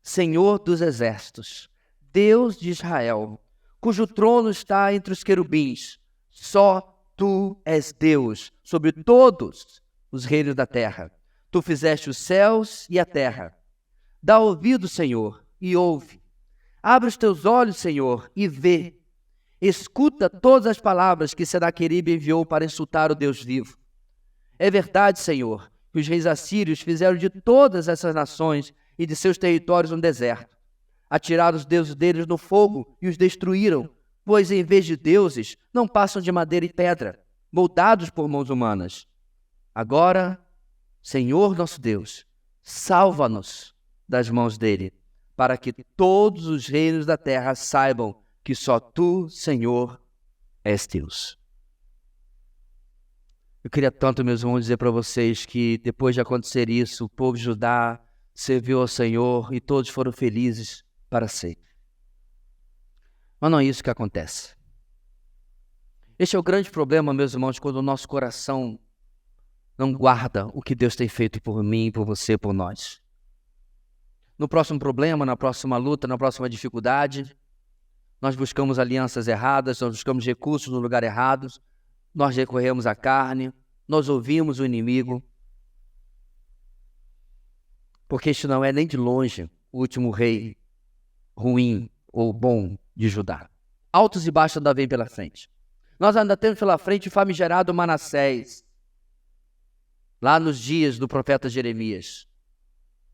Senhor dos exércitos, Deus de Israel, cujo trono está entre os querubins, só Tu és Deus sobre todos os reinos da terra. Tu fizeste os céus e a terra. Dá ouvido, Senhor, e ouve. Abre os teus olhos, Senhor, e vê. Escuta todas as palavras que Senaqueribe enviou para insultar o Deus vivo. É verdade, Senhor, que os reis assírios fizeram de todas essas nações e de seus territórios um deserto. Atiraram os deuses deles no fogo e os destruíram, pois em vez de deuses, não passam de madeira e pedra, moldados por mãos humanas. Agora, Senhor nosso Deus, salva-nos das mãos dele, para que todos os reinos da terra saibam que só tu, Senhor, és Deus. Eu queria tanto, meus irmãos, dizer para vocês que depois de acontecer isso, o povo de Judá serviu ao Senhor e todos foram felizes para sempre. Mas não é isso que acontece. Este é o grande problema, meus irmãos, quando o nosso coração não guarda o que Deus tem feito por mim, por você, por nós. No próximo problema, na próxima luta, na próxima dificuldade, nós buscamos alianças erradas, nós buscamos recursos no lugar errado, nós recorremos à carne, nós ouvimos o inimigo, porque este não é nem de longe o último rei ruim ou bom de Judá. Altos e baixos ainda vêm pela frente. Nós ainda temos pela frente o famigerado Manassés, lá nos dias do profeta Jeremias,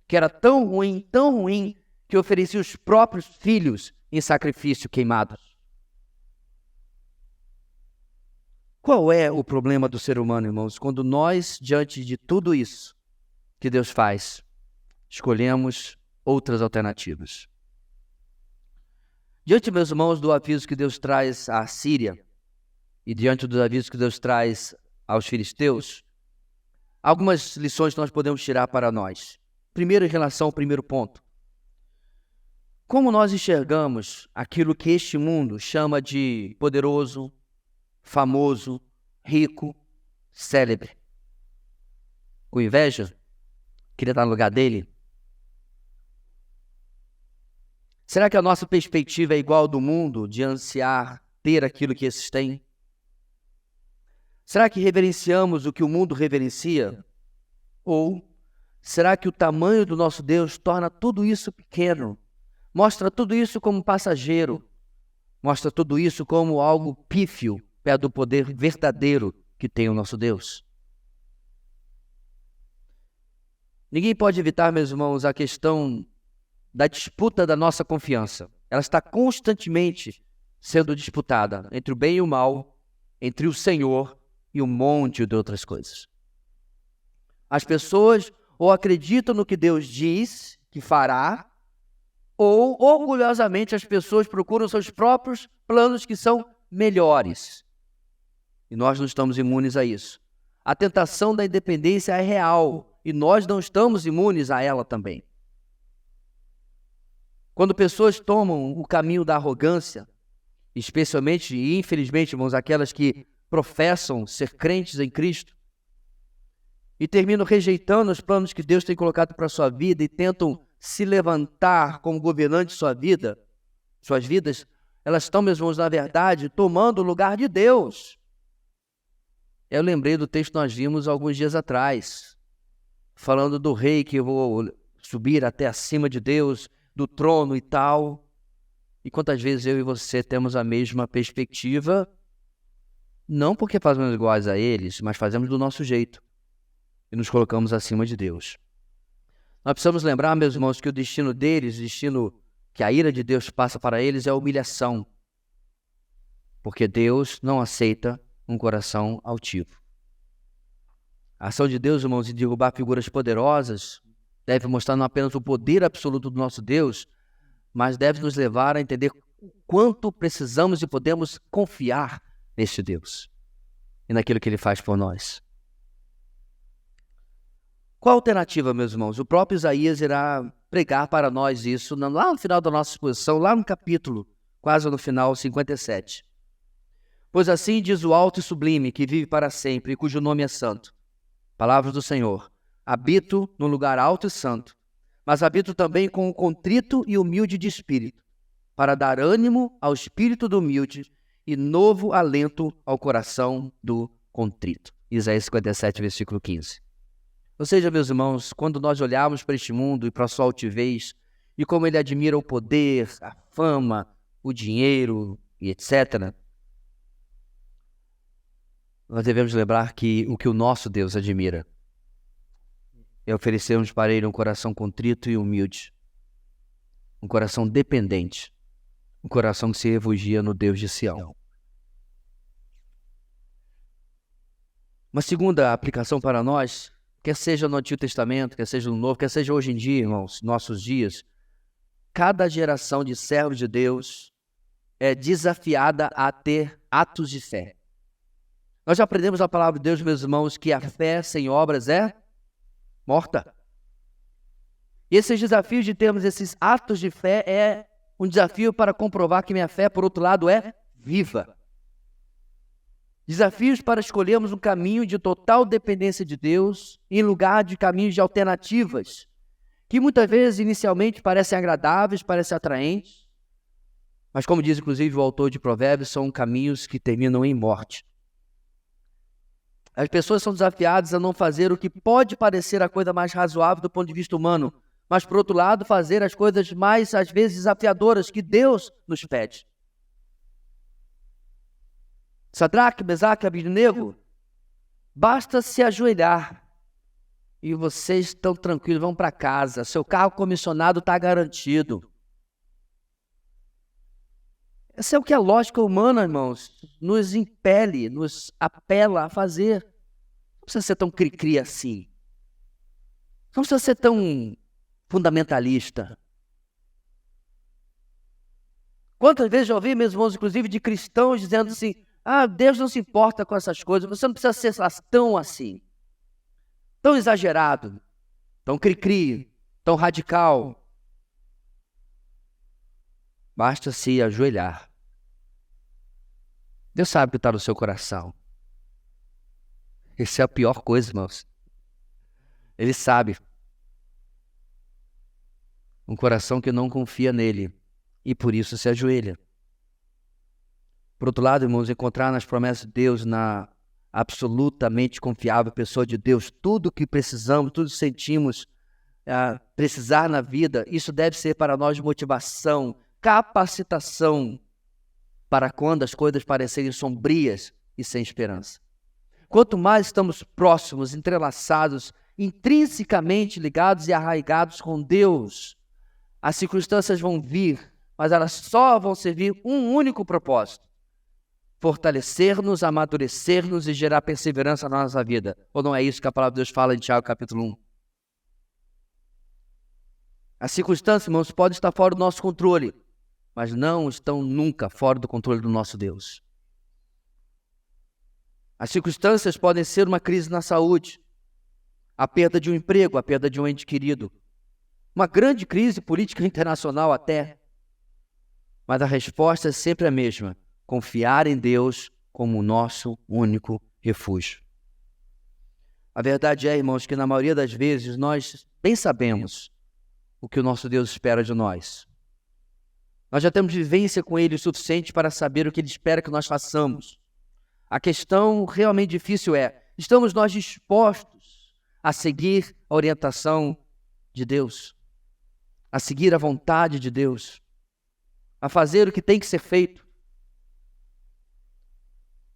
que era tão ruim, que oferecia os próprios filhos em sacrifício queimados. Qual é o problema do ser humano, irmãos? Quando nós, diante de tudo isso que Deus faz, escolhemos outras alternativas. Diante, meus irmãos, do aviso que Deus traz à Síria e diante dos avisos que Deus traz aos filisteus, algumas lições nós podemos tirar para nós. Primeiro, em relação ao primeiro ponto. Como nós enxergamos aquilo que este mundo chama de poderoso, famoso, rico, célebre? Com inveja? Queria estar no lugar dele? Será que a nossa perspectiva é igual ao do mundo, de ansiar ter aquilo que esses têm? Será que reverenciamos o que o mundo reverencia? Ou será que o tamanho do nosso Deus torna tudo isso pequeno? Mostra tudo isso como passageiro? Mostra tudo isso como algo pífio perto do poder verdadeiro que tem o nosso Deus? Ninguém pode evitar, meus irmãos, a questão da disputa da nossa confiança. Ela está constantemente sendo disputada entre o bem e o mal, entre o Senhor e um monte de outras coisas. As pessoas ou acreditam no que Deus diz que fará, ou orgulhosamente as pessoas procuram seus próprios planos que são melhores. E nós não estamos imunes a isso. A tentação da independência é real e nós não estamos imunes a ela também. Quando pessoas tomam o caminho da arrogância, especialmente e infelizmente, irmãos, aquelas que professam ser crentes em Cristo, e terminam rejeitando os planos que Deus tem colocado para a sua vida e tentam se levantar como governante de suas vidas, elas estão, meus irmãos, na verdade, tomando o lugar de Deus. Eu lembrei do texto que nós vimos alguns dias atrás, falando do rei que eu vou subir até acima de Deus, do trono e tal. E quantas vezes eu e você temos a mesma perspectiva, não porque fazemos iguais a eles, mas fazemos do nosso jeito e nos colocamos acima de Deus. Nós precisamos lembrar, meus irmãos, que o destino deles, o destino que a ira de Deus passa para eles é a humilhação, porque Deus não aceita um coração altivo. A ação de Deus, irmãos, em derrubar figuras poderosas deve mostrar não apenas o poder absoluto do nosso Deus, mas deve nos levar a entender o quanto precisamos e podemos confiar neste Deus e naquilo que Ele faz por nós. Qual a alternativa, meus irmãos? O próprio Isaías irá pregar para nós isso lá no final da nossa exposição, lá no capítulo, quase no final, 57. Pois assim diz o alto e sublime, que vive para sempre e cujo nome é santo. Palavras do Senhor. Habito no lugar alto e santo, mas habito também com o contrito e humilde de espírito, para dar ânimo ao espírito do humilde e novo alento ao coração do contrito. Isaías 57, versículo 15. Ou seja, meus irmãos, quando nós olhamos para este mundo e para a sua altivez, e como ele admira o poder, a fama, o dinheiro e etc., nós devemos lembrar que o nosso Deus admira é oferecermos para Ele um coração contrito e humilde, um coração dependente, um coração que se refugia no Deus de Sião. Uma segunda aplicação para nós, quer seja no Antigo Testamento, quer seja no Novo, quer seja hoje em dia, irmãos, nossos dias, cada geração de servos de Deus é desafiada a ter atos de fé. Nós já aprendemos a palavra de Deus, meus irmãos, que a fé sem obras é morta. E esses desafios de termos esses atos de fé é um desafio para comprovar que minha fé, por outro lado, é viva. Desafios para escolhermos um caminho de total dependência de Deus em lugar de caminhos de alternativas, que muitas vezes inicialmente parecem agradáveis, parecem atraentes, mas como diz inclusive o autor de Provérbios, são caminhos que terminam em morte. As pessoas são desafiadas a não fazer o que pode parecer a coisa mais razoável do ponto de vista humano, mas por outro lado fazer as coisas mais, às vezes, desafiadoras que Deus nos pede. Sadraque, Mesaque e Abednego, basta se ajoelhar e vocês estão tranquilos, vão para casa, seu carro comissionado está garantido. Essa é o que a lógica humana, irmãos, nos impele, nos apela a fazer. Não precisa ser tão cri-cri assim. Não precisa ser tão fundamentalista. Quantas vezes já ouvi, meus irmãos, inclusive de cristãos, dizendo assim, Deus não se importa com essas coisas, você não precisa ser tão assim, tão exagerado, tão cri-cri, tão radical. Basta se ajoelhar. Deus sabe o que está no seu coração. Essa é a pior coisa, irmãos. Ele sabe. Um coração que não confia nele e por isso se ajoelha. Por outro lado, irmãos, encontrar nas promessas de Deus, na absolutamente confiável pessoa de Deus, tudo que precisamos, tudo que sentimos precisar na vida, isso deve ser para nós motivação, capacitação para quando as coisas parecerem sombrias e sem esperança. Quanto mais estamos próximos, entrelaçados, intrinsecamente ligados e arraigados com Deus, as circunstâncias vão vir, mas elas só vão servir um único propósito: fortalecer-nos, amadurecer-nos e gerar perseverança na nossa vida. Ou não é isso que a palavra de Deus fala em Tiago capítulo 1? As circunstâncias, irmãos, podem estar fora do nosso controle, mas não estão nunca fora do controle do nosso Deus. As circunstâncias podem ser uma crise na saúde, a perda de um emprego, a perda de um ente querido, uma grande crise política internacional até. Mas a resposta é sempre a mesma: confiar em Deus como o nosso único refúgio. A verdade é, irmãos, que na maioria das vezes nós bem sabemos o que o nosso Deus espera de nós. Nós já temos vivência com Ele o suficiente para saber o que Ele espera que nós façamos. A questão realmente difícil é: estamos nós dispostos a seguir a orientação de Deus, a seguir a vontade de Deus, a fazer o que tem que ser feito?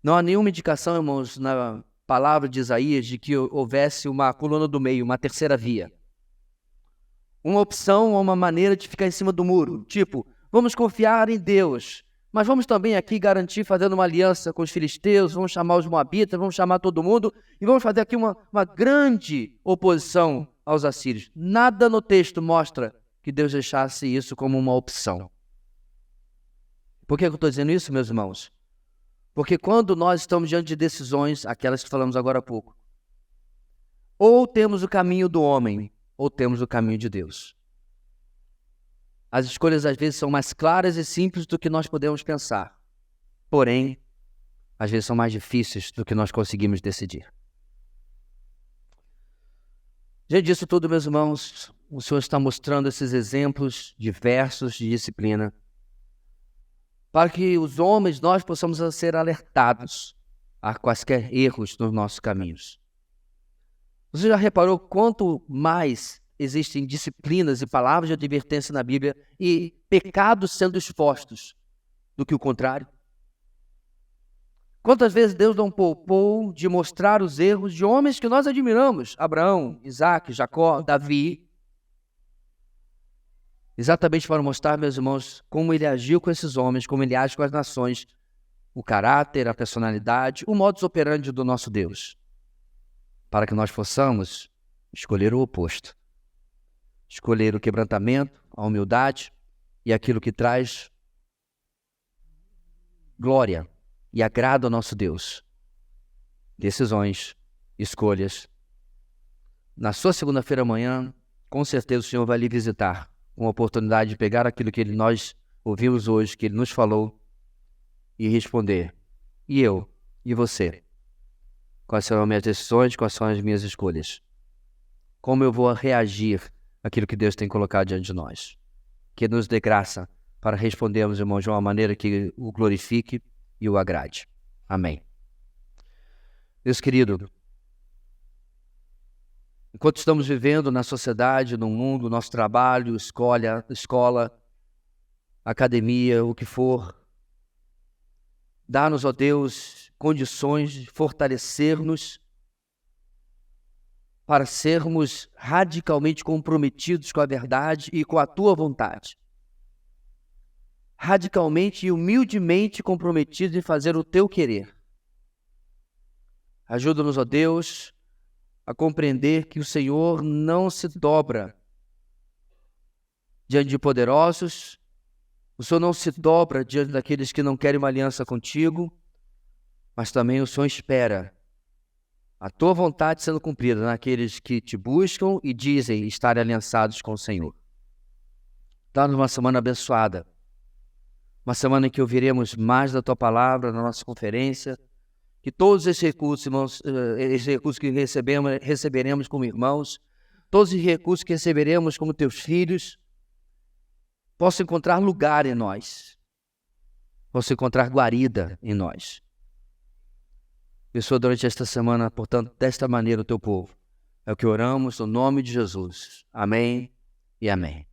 Não há nenhuma indicação, irmãos, na palavra de Isaías de que houvesse uma coluna do meio, uma terceira via. Uma opção ou uma maneira de ficar em cima do muro. Tipo, vamos confiar em Deus, mas vamos também aqui garantir fazendo uma aliança com os filisteus, vamos chamar os moabitas, vamos chamar todo mundo e vamos fazer aqui uma grande oposição aos assírios. Nada no texto mostra que Deus deixasse isso como uma opção. Por que eu estou dizendo isso, meus irmãos? Porque quando nós estamos diante de decisões, aquelas que falamos agora há pouco, ou temos o caminho do homem, ou temos o caminho de Deus. As escolhas às vezes são mais claras e simples do que nós podemos pensar. Porém, às vezes são mais difíceis do que nós conseguimos decidir. Diante disso tudo, meus irmãos, o Senhor está mostrando esses exemplos diversos de disciplina para que os homens, nós possamos ser alertados a quaisquer erros nos nossos caminhos. Você já reparou quanto mais existem disciplinas e palavras de advertência na Bíblia e pecados sendo expostos do que o contrário? Quantas vezes Deus não poupou de mostrar os erros de homens que nós admiramos? Abraão, Isaac, Jacó, Davi. Exatamente para mostrar, meus irmãos, como ele agiu com esses homens, como ele age com as nações, o caráter, a personalidade, o modus operandi do nosso Deus. Para que nós possamos escolher o oposto. Escolher o quebrantamento, a humildade e aquilo que traz glória e agrado ao nosso Deus. Decisões, escolhas. Na sua segunda-feira amanhã, com certeza o Senhor vai lhe visitar, com a oportunidade de pegar aquilo que nós ouvimos hoje, que Ele nos falou, e responder: e eu? E você? Quais serão as minhas decisões? Quais são as minhas escolhas? Como eu vou reagir àquilo que Deus tem colocado diante de nós? Que nos dê graça para respondermos, irmãos, de uma maneira que o glorifique e o agrade. Amém. Deus querido, enquanto estamos vivendo na sociedade, no mundo, nosso trabalho, escola, academia, o que for, dá-nos, ó Deus, condições de fortalecer-nos para sermos radicalmente comprometidos com a verdade e com a Tua vontade. Radicalmente e humildemente comprometidos em fazer o Teu querer. Ajuda-nos, ó Deus, a compreender que o Senhor não se dobra diante de poderosos, o Senhor não se dobra diante daqueles que não querem uma aliança contigo, mas também o Senhor espera a tua vontade sendo cumprida naqueles que te buscam e dizem estarem aliançados com o Senhor. Dá-nos uma semana abençoada, uma semana em que ouviremos mais da tua palavra na nossa conferência, que todos esses recursos, irmãos, esses recursos que receberemos como irmãos, todos os recursos que receberemos como teus filhos, possam encontrar lugar em nós, possam encontrar guarida em nós. Abençoa durante esta semana, portanto, desta maneira o teu povo. É o que oramos no nome de Jesus. Amém e amém.